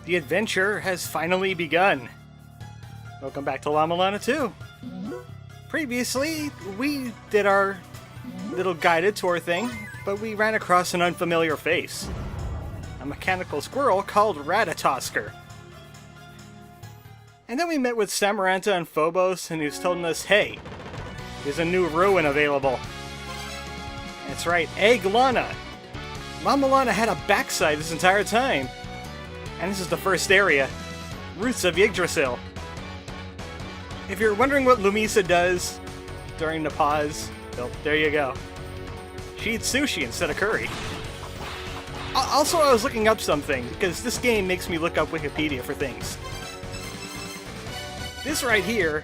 The adventure has finally begun. Welcome back to Mulana 2. Previously, we did our little guided tour thing, but we ran across an unfamiliar face. A mechanical squirrel called Ratatoskr. And then we met with Samaranta and Phobos, and he was telling us, hey, there's a new ruin available. That's right, Mulana. Mulana had a backside this entire time. And this is the first area, Roots of Yggdrasil. If you're wondering what Lumisa does during the pause, well, there you go. She eats sushi instead of curry. Also, I was looking up something, because this game makes me look up Wikipedia for things. This right here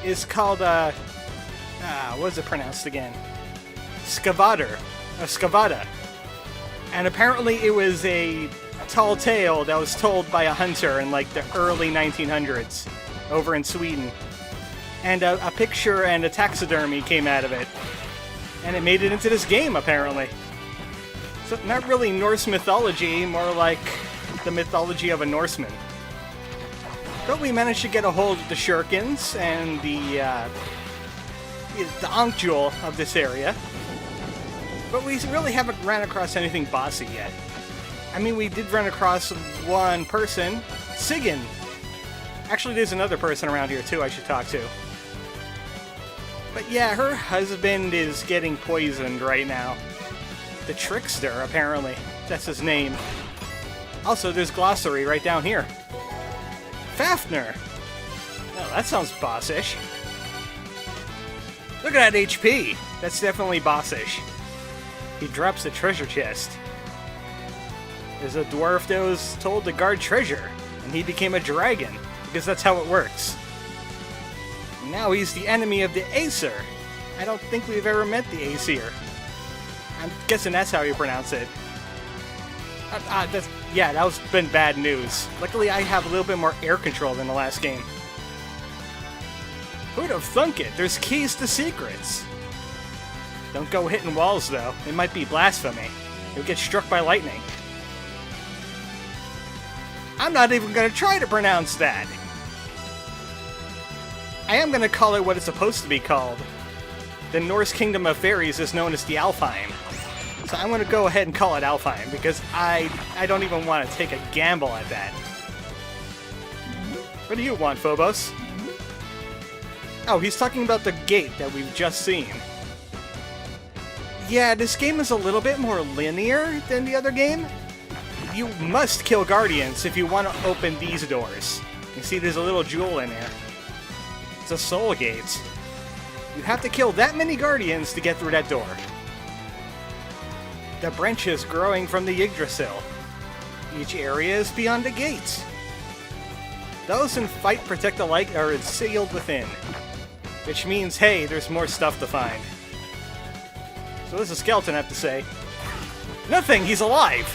is called, what is it pronounced again? Skavada. And apparently it was a tall tale that was told by a hunter in like the early 1900s over in Sweden. And a picture and a taxidermy came out of it. And it made it into this game, apparently. So not really Norse mythology, more like the mythology of a Norseman. But we managed to get a hold of the shurikens and the Ankh Jewel of this area. But we really haven't ran across anything bossy yet. I mean, we did run across one person, Sigyn. Actually, there's another person around here, too, I should talk to. But yeah, her husband is getting poisoned right now. The Trickster, apparently. That's his name. Also, there's Glossary right down here. Fafnir! Oh, that sounds bossish. Look at that HP! That's definitely bossish. He drops the treasure chest. There's a dwarf that was told to guard treasure, and he became a dragon, because that's how it works. And now he's the enemy of the Aesir. I don't think we've ever met the Aesir. I'm guessing that's how you pronounce it. That was been bad news. Luckily, I have a little bit more air control than the last game. Who'd have thunk it? There's keys to secrets. Don't go hitting walls, though. It might be blasphemy. You'll get struck by lightning. I'm not even going to try to pronounce that. I am going to call it what it's supposed to be called. The Norse Kingdom of Fairies is known as the Alfheim. So I'm going to go ahead and call it Alfheim, because I don't even want to take a gamble at that. What do you want, Phobos? Oh, he's talking about the gate that we've just seen. Yeah, this game is a little bit more linear than the other game. You must kill guardians if you want to open these doors. You see there's a little jewel in there. It's a soul gate. You have to kill that many guardians to get through that door. The branches growing from the Yggdrasil. Each area is beyond a gate. Those in fight protect alike are sealed within. Which means, hey, there's more stuff to find. So what does the skeleton have to say? Nothing! He's alive!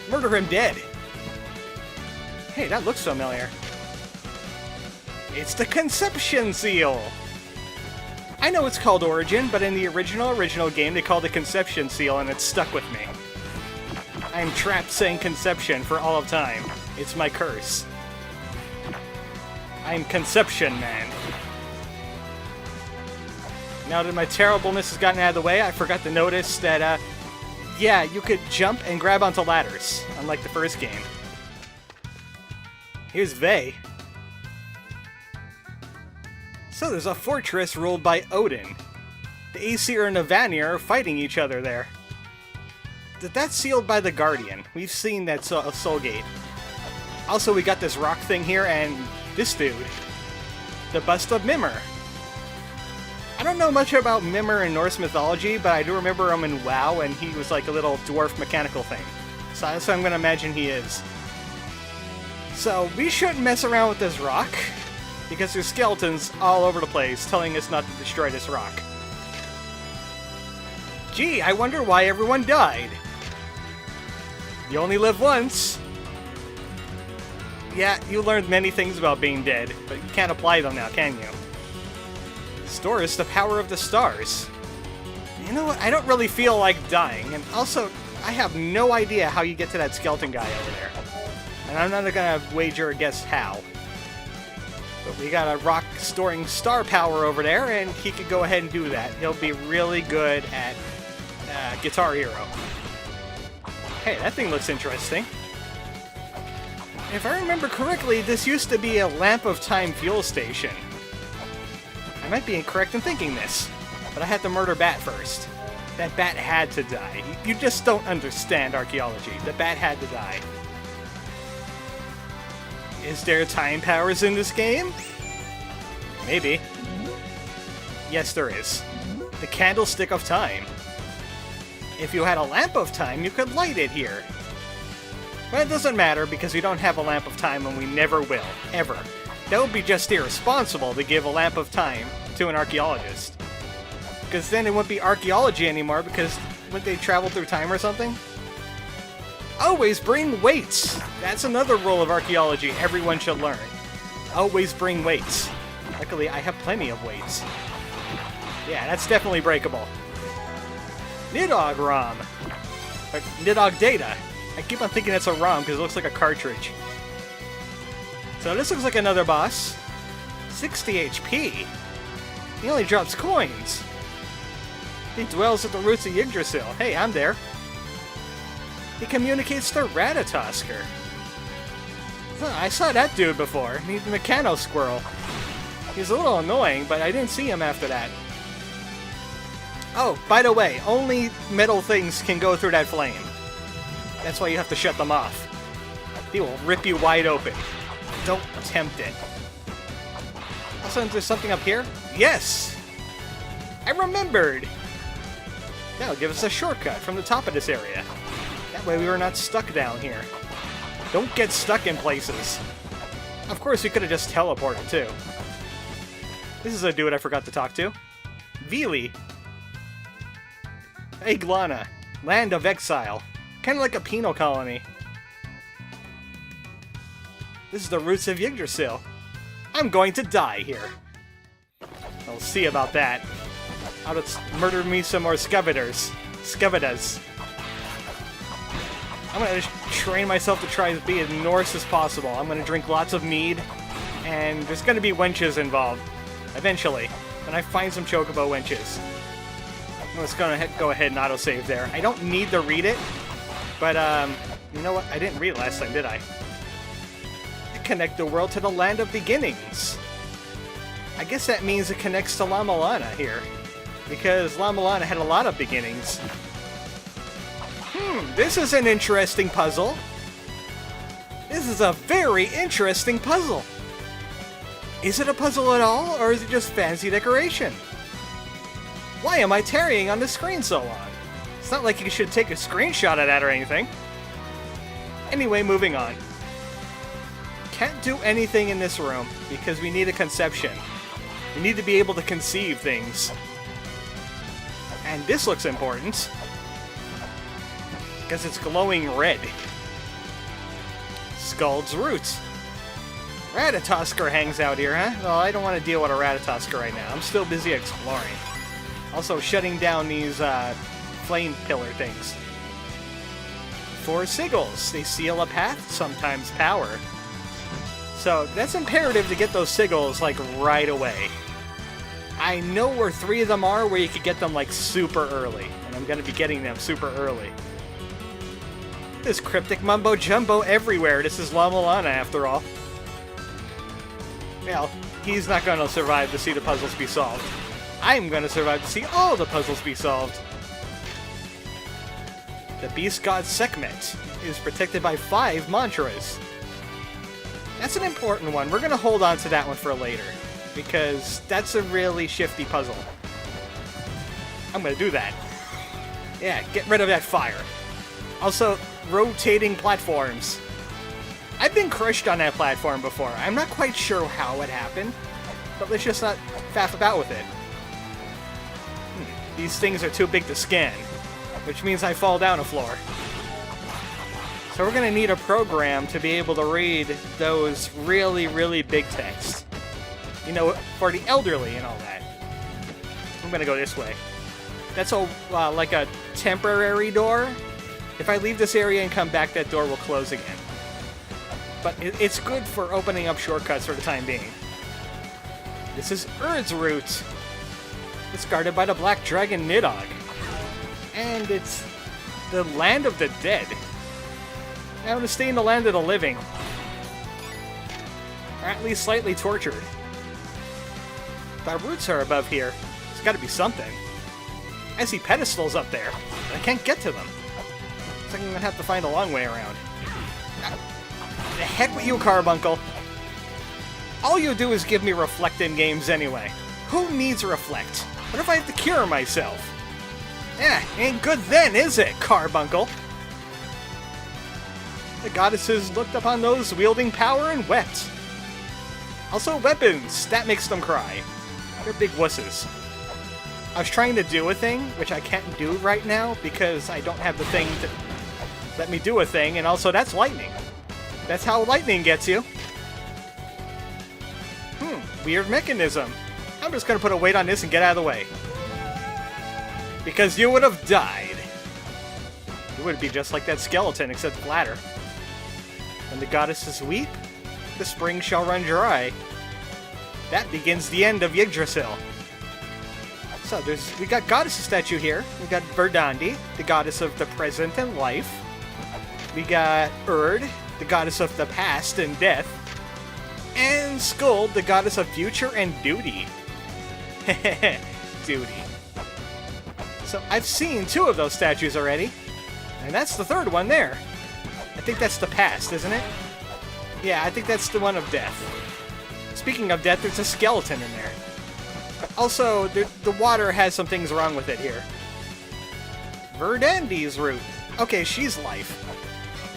Murder him dead! Hey, that looks familiar. It's the Conception Seal! I know it's called Origin, but in the original game they called it Conception Seal, and it stuck with me. I'm trapped saying Conception for all of time. It's my curse. I'm Conception Man. Now that my terribleness has gotten out of the way, I forgot to notice that, yeah, you could jump and grab onto ladders, unlike the first game. Here's Vey. So there's a fortress ruled by Odin. The Aesir and the Vanir are fighting each other there. That's sealed by the Guardian. We've seen that soul gate. Also, we got this rock thing here, and this dude. The bust of Mimir. I don't know much about Mimir in Norse mythology, but I do remember him in WoW, and he was like a little dwarf mechanical thing. So that's what I'm going to imagine he is. So, we shouldn't mess around with this rock, because there's skeletons all over the place telling us not to destroy this rock. Gee, I wonder why everyone died. You only live once. Yeah, you learned many things about being dead, but you can't apply them now, can you? Stores the power of the stars. You know what? I don't really feel like dying, and also, I have no idea how you get to that skeleton guy over there. And I'm not gonna wager a guess how. But we got a rock storing star power over there, and he could go ahead and do that. He'll be really good at Guitar Hero. Hey, that thing looks interesting. If I remember correctly, this used to be a Lamp of Time fuel station. I might be incorrect in thinking this, but I had to murder Bat first. That Bat had to die. You just don't understand archaeology. The Bat had to die. Is there time powers in this game? Maybe. Yes, there is. The Candlestick of Time. If you had a Lamp of Time, you could light it here. But it doesn't matter because we don't have a Lamp of Time and we never will. Ever. That would be just irresponsible to give a Lamp of Time to an archaeologist. Because then it wouldn't be archaeology anymore because wouldn't they travel through time or something? Always bring weights! That's another rule of archaeology everyone should learn. Always bring weights. Luckily, I have plenty of weights. Yeah, that's definitely breakable. Nidhogg ROM. Or Nidhogg Data. I keep on thinking it's a ROM because it looks like a cartridge. So this looks like another boss. 60 HP. He only drops coins. He dwells at the roots of Yggdrasil. Hey, I'm there. He communicates to Ratatoskr. Huh, I saw that dude before. He's the Mechano Squirrel. He's a little annoying, but I didn't see him after that. Oh, by the way, only metal things can go through that flame. That's why you have to shut them off. He will rip you wide open. Don't tempt it. Also, there's something up here? Yes! I remembered! That'll give us a shortcut from the top of this area. That way we were not stuck down here. Don't get stuck in places. Of course, we could have just teleported, too. This is a dude I forgot to talk to. Vili. Mulana. Land of Exile. Kind of like a penal colony. This is the roots of Yggdrasil. I'm going to die here. I'll see about that. I'll just murder me some more Skevedas. I'm gonna just train myself to try to be as Norse as possible. I'm gonna drink lots of mead, and there's gonna be wenches involved. Eventually. When I find some chocobo wenches. I'm just gonna go ahead and autosave there. I don't need to read it, but, you know what? I didn't read it last time, did I? Connect the world to the land of beginnings. I guess that means it connects to La Mulana here, because La Mulana had a lot of beginnings. This is an interesting puzzle. This is a very interesting puzzle. Is it a puzzle at all, or is it just fancy decoration? Why am I tarrying on the screen so long? It's not like you should take a screenshot of that or anything. Anyway, moving on. Can't do anything in this room because we need a conception. We need to be able to conceive things. And this looks important because it's glowing red. Skuld's roots. Ratatoskr hangs out here, huh? Well, I don't want to deal with a Ratatoskr right now. I'm still busy exploring. Also shutting down these flame pillar things. 4 sigils. They seal a path, sometimes power. So that's imperative to get those sigils, like, right away. I know where 3 of them are where you could get them, like, super early. And I'm going to be getting them super early. There's cryptic mumbo-jumbo everywhere. This is La Mulana, after all. Well, he's not going to survive to see the puzzles be solved. I'm going to survive to see all the puzzles be solved. The Beast God Sekhmet is protected by 5 mantras. That's an important one. We're going to hold on to that one for later, because that's a really shifty puzzle. I'm going to do that. Yeah, get rid of that fire. Also, rotating platforms. I've been crushed on that platform before. I'm not quite sure how it happened, but let's just not faff about with it. These things are too big to scan, which means I fall down a floor. So we're going to need a program to be able to read those really, really big texts. You know, for the elderly and all that. I'm going to go this way. That's like a temporary door. If I leave this area and come back, that door will close again. but it's good for opening up shortcuts for the time being. This is Urd's Root. It's guarded by the Black Dragon Nidhogg. And it's the land of the dead. I want to stay in the land of the living. Or at least slightly tortured. The roots are above here. There's got to be something. I see pedestals up there, but I can't get to them. So I'm going to have to find a long way around. The heck with you, Carbuncle. All you do is give me Reflect in games anyway. Who needs Reflect? What if I have to cure myself? Eh, ain't good then, is it, Carbuncle? The goddesses looked upon those wielding power and wept. Also weapons, that makes them cry. They're big wusses. I was trying to do a thing, which I can't do right now because I don't have the thing to let me do a thing, and also that's lightning. That's how lightning gets you. Weird mechanism. I'm just gonna put a weight on this and get out of the way. Because you would have died. You would be just like that skeleton, except flatter. When the goddesses weep, the spring shall run dry. That begins the end of Yggdrasil. So we got goddesses statue here. We got Verdandi, the goddess of the present and life. We got Urd, the goddess of the past and death. And Skuld, the goddess of future and duty. Duty. So I've seen 2 of those statues already. And that's the 3rd one there. I think that's the past, isn't it? Yeah, I think that's the one of death. Speaking of death, there's a skeleton in there. But also, the water has some things wrong with it here. Verdandi's root. Okay, she's life.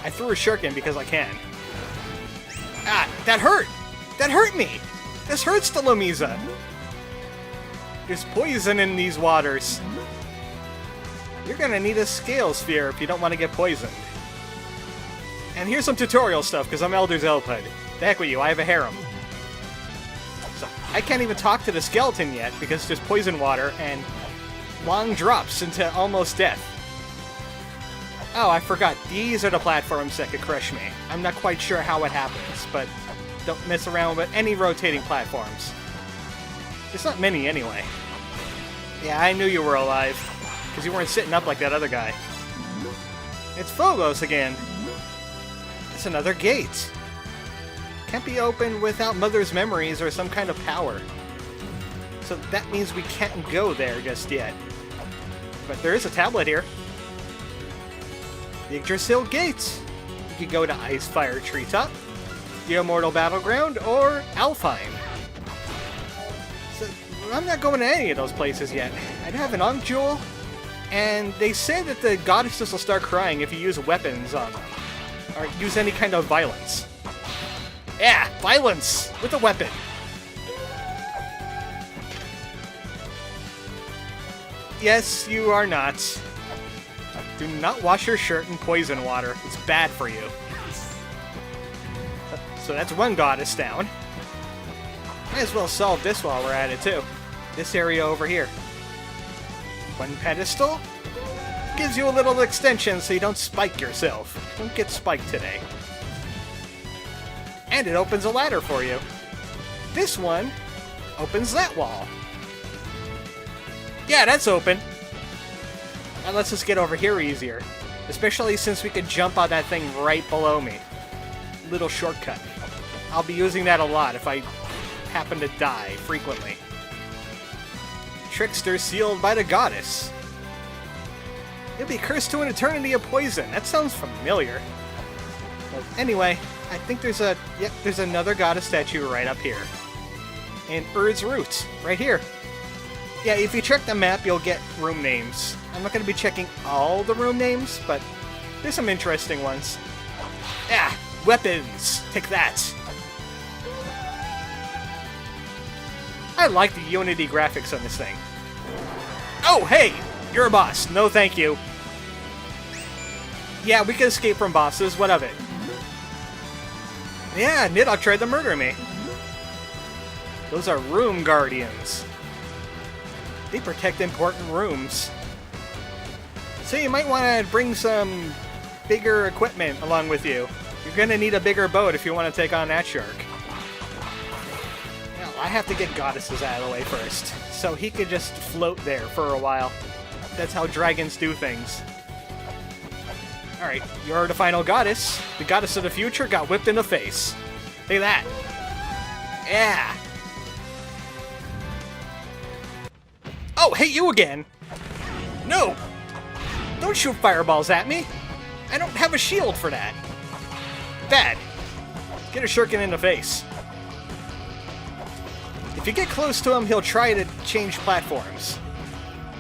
I threw a shuriken because I can. Ah, that hurt! That hurt me! This hurts the Lomiza! There's poison in these waters. You're gonna need a scale sphere if you don't want to get poisoned. And here's some tutorial stuff, because I'm Elder Zelpud. The heck with you, I have a harem. So, I can't even talk to the skeleton yet, because there's poison water and long drops into almost death. Oh, I forgot. These are the platforms that could crush me. I'm not quite sure how it happens, but don't mess around with any rotating platforms. There's not many anyway. Yeah, I knew you were alive, because you weren't sitting up like that other guy. It's Phobos again. It's another gate. Can't be opened without Mother's memories or some kind of power. So that means we can't go there just yet. But there is a tablet here. The Yggdrasil Gate. You could go to IceFire Treetop, the Immortal Battleground, or Alfheim. So I'm not going to any of those places yet. I have an Ankh Jewel, and they say that the goddesses will start crying if you use weapons on them, or use any kind of violence. Yeah, violence with a weapon. Yes, you are not. Do not wash your shirt in poison water. It's bad for you. So that's one goddess down. Might as well solve this while we're at it, too. This area over here. One pedestal. Gives you a little extension so you don't spike yourself. Don't get spiked today. And it opens a ladder for you. This one opens that wall. Yeah, that's open. That lets us get over here easier. Especially since we could jump on that thing right below me. Little shortcut. I'll be using that a lot if I happen to die frequently. Trickster sealed by the goddess. You'll be cursed to an eternity of poison. That sounds familiar. Well, anyway, I think there's another goddess statue right up here. And Urd's Root, right here. Yeah, if you check the map, you'll get room names. I'm not going to be checking all the room names, but there's some interesting ones. Ah, weapons! Take that! I like the Unity graphics on this thing. Oh, hey! You're a boss. No, thank you. Yeah, we can escape from bosses. What of it? Yeah, Nidhogg tried to murder me. Those are room guardians. They protect important rooms. So you might want to bring some bigger equipment along with you. You're gonna need a bigger boat if you want to take on that shark. Well, I have to get goddesses out of the way first, so he could just float there for a while. That's how dragons do things. Alright, you're the final goddess. The goddess of the future got whipped in the face. Look at that. Yeah! Oh, hey, you again! No! Don't shoot fireballs at me! I don't have a shield for that. Bad. Get a shuriken in the face. If you get close to him, he'll try to change platforms.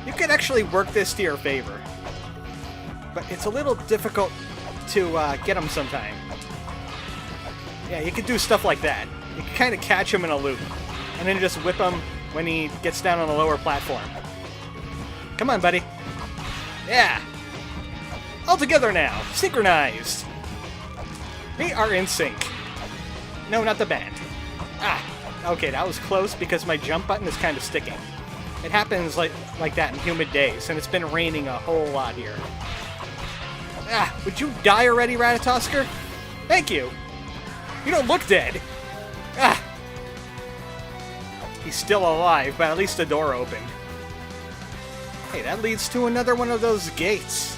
You can actually work this to your favor. But it's a little difficult to get him sometime. Yeah, you can do stuff like that. You can kind of catch him in a loop, and then just whip him when he gets down on the lower platform. Come on, buddy. Yeah! All together now! Synchronized! We are in sync. No, not the band. Ah! Okay, that was close because my jump button is kind of sticking. It happens like that in humid days, and it's been raining a whole lot here. Ah! Would you die already, Ratatoskr? Thank you! You don't look dead! Ah! He's still alive, but at least the door opened. Hey, that leads to another one of those gates.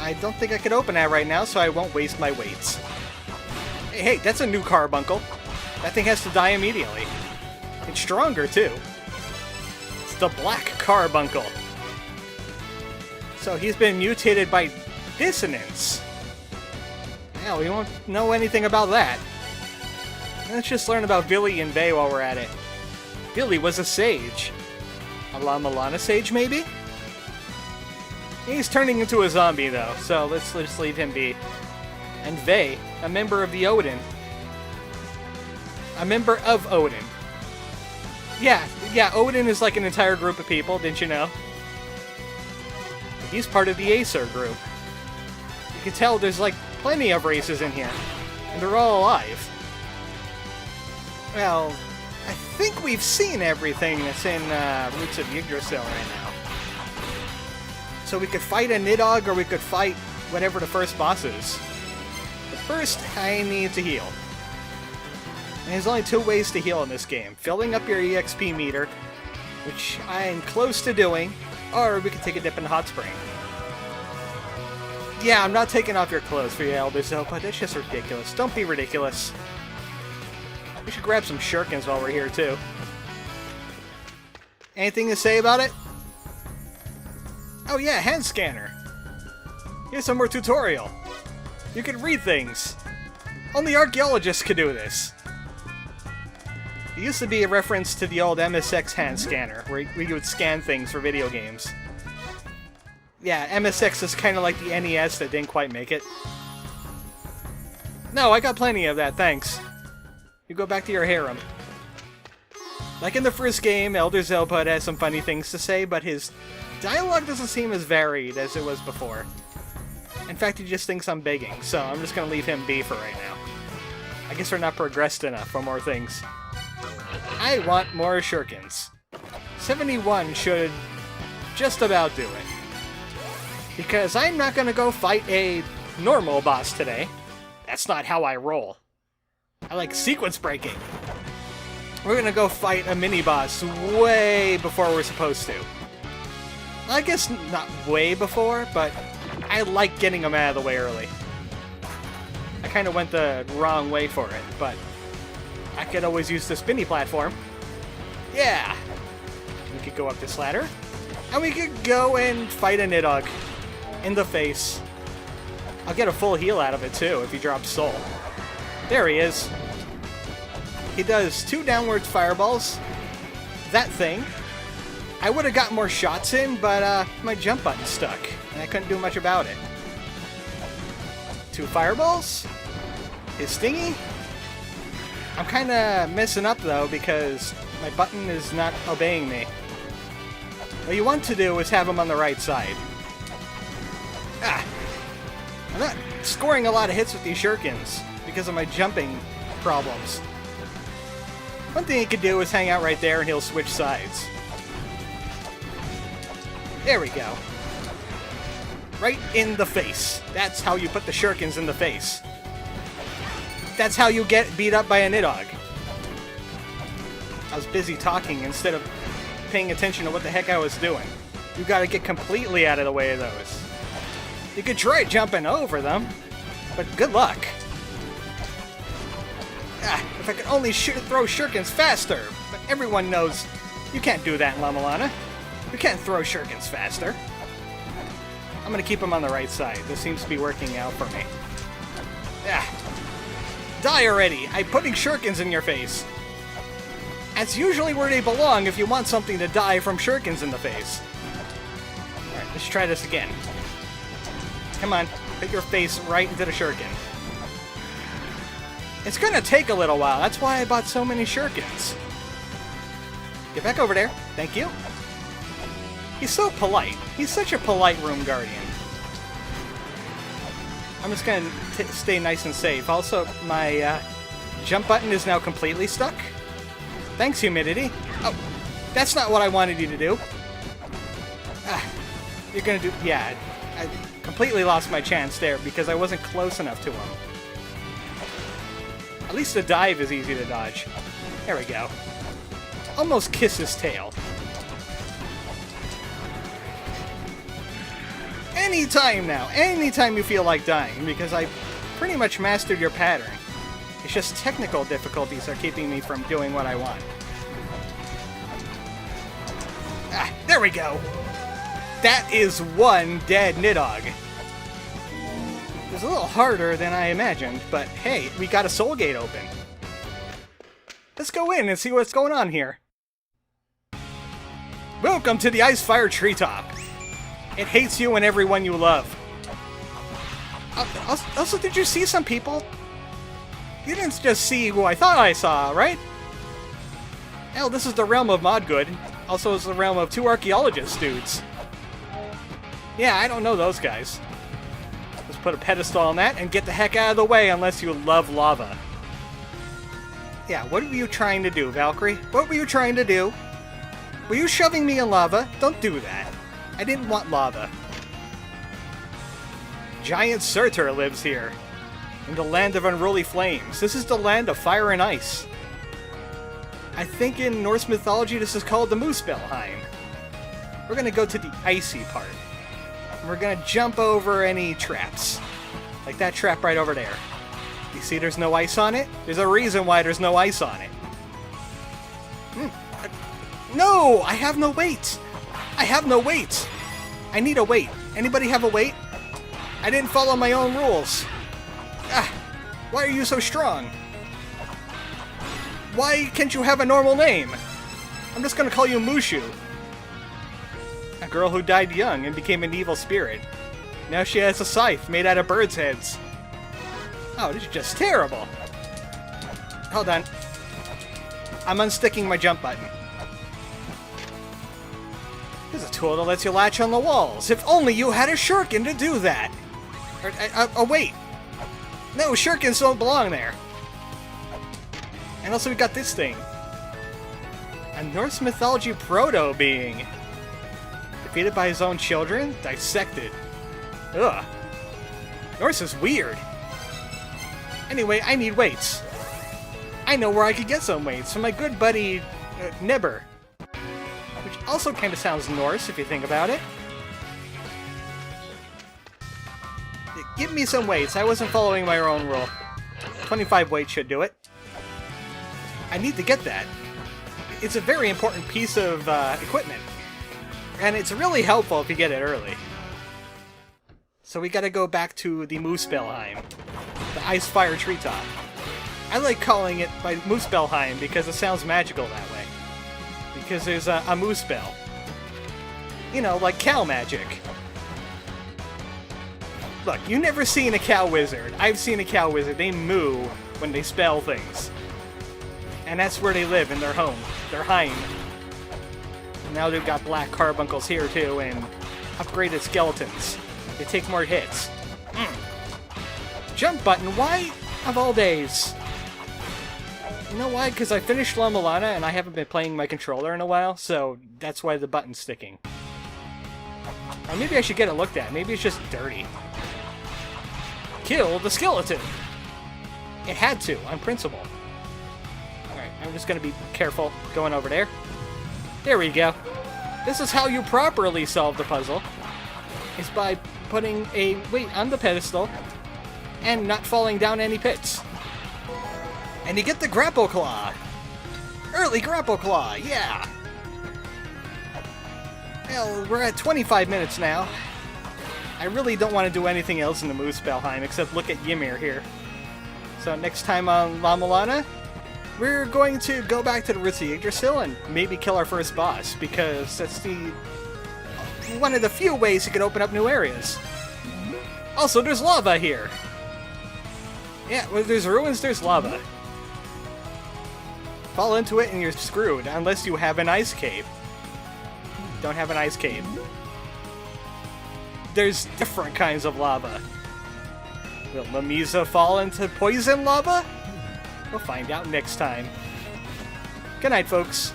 I don't think I could open that right now, so I won't waste my weights. Hey, that's a new carbuncle. That thing has to die immediately. It's stronger, too. It's the black carbuncle. So he's been mutated by dissonance. Yeah, we won't know anything about that. Let's just learn about Billy and Bay while we're at it. Billy was a sage. A la Mulana sage, maybe? He's turning into a zombie, though, so let's just leave him be. And Vey, a member of the Odin. A member of Odin. Yeah, Odin is like an entire group of people, didn't you know? He's part of the Acer group. You can tell there's like plenty of races in here, and they're all alive. Well, I think we've seen everything that's in Roots of Yggdrasil right now. So we could fight a Nidhogg, or we could fight whatever the first boss is. But first, I need to heal. And there's only two ways to heal in this game. Filling up your EXP meter, which I'm close to doing, or we could take a dip in the hot spring. Yeah, I'm not taking off your clothes for you, Elder Zopa. That's just ridiculous. Don't be ridiculous. We should grab some shurikens while we're here, too. Anything to say about it? Oh yeah, hand scanner. Here's some more tutorial. You can read things. Only archaeologists could do this. It used to be a reference to the old MSX hand scanner, where you would scan things for video games. Yeah, MSX is kind of like the NES that didn't quite make it. No, I got plenty of that, thanks. You go back to your harem. Like in the first game, Elder Zopa has some funny things to say, but his dialogue doesn't seem as varied as it was before. In fact, he just thinks I'm begging, so I'm just gonna leave him be for right now. I guess we're not progressed enough for more things. I want more shurikens. 71 should just about do it. Because I'm not gonna go fight a normal boss today. That's not how I roll. I like sequence breaking. We're gonna go fight a mini-boss way before we're supposed to. I guess not way before, but I like getting them out of the way early. I kind of went the wrong way for it, but I could always use the spinny platform. Yeah! We could go up this ladder, and we could go and fight a Nidhogg in the face. I'll get a full heal out of it too if he drops soul. There he is. He does 2 downward fireballs. That thing. I would have got more shots in, but my jump button stuck, and I couldn't do much about it. 2 fireballs. His stingy. I'm kind of messing up though because my button is not obeying me. What you want to do is have him on the right side. Ah! I'm not scoring a lot of hits with these shurikens because of my jumping problems. One thing he could do is hang out right there and he'll switch sides. There we go. Right in the face. That's how you put the shurikens in the face. That's how you get beat up by a Nidhogg. I was busy talking instead of paying attention to what the heck I was doing. You gotta get completely out of the way of those. You could try jumping over them, but good luck. If I could only throw shurikens faster, but everyone knows you can't do that in La Mulana. You can't throw shurikens faster. I'm gonna keep them on the right side. This seems to be working out for me. Die already! I'm putting shurikens in your face. That's usually where they belong if you want something to die from shurikens in the face. Alright, let's try this again. Come on, put your face right into the shuriken. It's gonna take a little while, that's why I bought so many shurikens. Get back over there, thank you. He's so polite. He's such a polite room guardian. I'm just gonna stay nice and safe. Also, my jump button is now completely stuck. Thanks, humidity. Oh, that's not what I wanted you to do. You're gonna do... Yeah, I completely lost my chance there because I wasn't close enough to him. At least the dive is easy to dodge. There we go. Almost kiss his tail. Anytime now, anytime you feel like dying, because I pretty much mastered your pattern. It's just technical difficulties are keeping me from doing what I want. There we go! That is one dead Nidhogg. It was a little harder than I imagined, but hey, we got a soul gate open. Let's go in and see what's going on here. Welcome to the IceFire Treetop. It hates you and everyone you love. Also, did you see some people? You didn't just see who I thought I saw, right? Hell, this is the realm of Modgood. Also, it's the realm of two Archaeologist dudes. Yeah, I don't know those guys. Let's put a pedestal on that and get the heck out of the way unless you love lava. Yeah, what were you trying to do, Valkyrie? What were you trying to do? Were you shoving me in lava? Don't do that. I didn't want lava. Giant Surtur lives here. In the land of unruly flames. This is the land of fire and ice. I think in Norse mythology this is called the Muspelheim. We're gonna go to the icy part. And we're gonna jump over any traps. Like that trap right over there. You see there's no ice on it? There's a reason why there's no ice on it. No! I have no weight! I have no weight! I need a weight. Anybody have a weight? I didn't follow my own rules. Why are you so strong? Why can't you have a normal name? I'm just gonna call you Mushu. A girl who died young and became an evil spirit. Now she has a scythe made out of birds' heads. Oh, this is just terrible. Hold on. I'm unsticking my jump button. There's a tool that lets you latch on the walls. If only you had a shuriken to do that. Oh, wait. No, shurikens don't belong there. And also we got this thing. A Norse mythology proto-being. Defeated by his own children? Dissected. Ugh. Norse is weird. Anyway, I need weights. I know where I could get some weights from my good buddy, Nibber. Which also kind of sounds Norse, if you think about it. Give me some weights. I wasn't following my own rule. 25 weight should do it. I need to get that. It's a very important piece of equipment. And it's really helpful if you get it early. So we gotta go back to the Muspelheim. The IceFire Treetop. I like calling it by Muspelheim because it sounds magical that way. Because there's a Muspel. You know, like cow magic. Look, you've never seen a cow wizard. I've seen a cow wizard. They moo when they spell things. And that's where they live, in their home. Their heim. Now they've got black carbuncles here too, and upgraded skeletons. They take more hits. Jump button, why of all days? You know why? Because I finished La Mulana and I haven't been playing my controller in a while, so that's why the button's sticking. Or maybe I should get it looked at. Maybe it's just dirty. Kill the skeleton! It had to, on principle. Alright, I'm just gonna be careful going over there. There we go. This is how you properly solve the puzzle. Is by putting a weight on the pedestal and not falling down any pits. And you get the Grapple Claw! Early Grapple Claw, yeah! Well, we're at 25 minutes now. I really don't want to do anything else in the Muspelheim except look at Ymir here. So next time on La Mulana, we're going to go back to the roots of Yggdrasil and maybe kill our first boss, because that's one of the few ways you can open up new areas. Also, there's lava here! Yeah, where there's ruins, there's lava. Fall into it and you're screwed, unless you have an ice cave. Don't have an ice cave. There's different kinds of lava. Will Lamisa fall into poison lava? We'll find out next time. Good night, folks.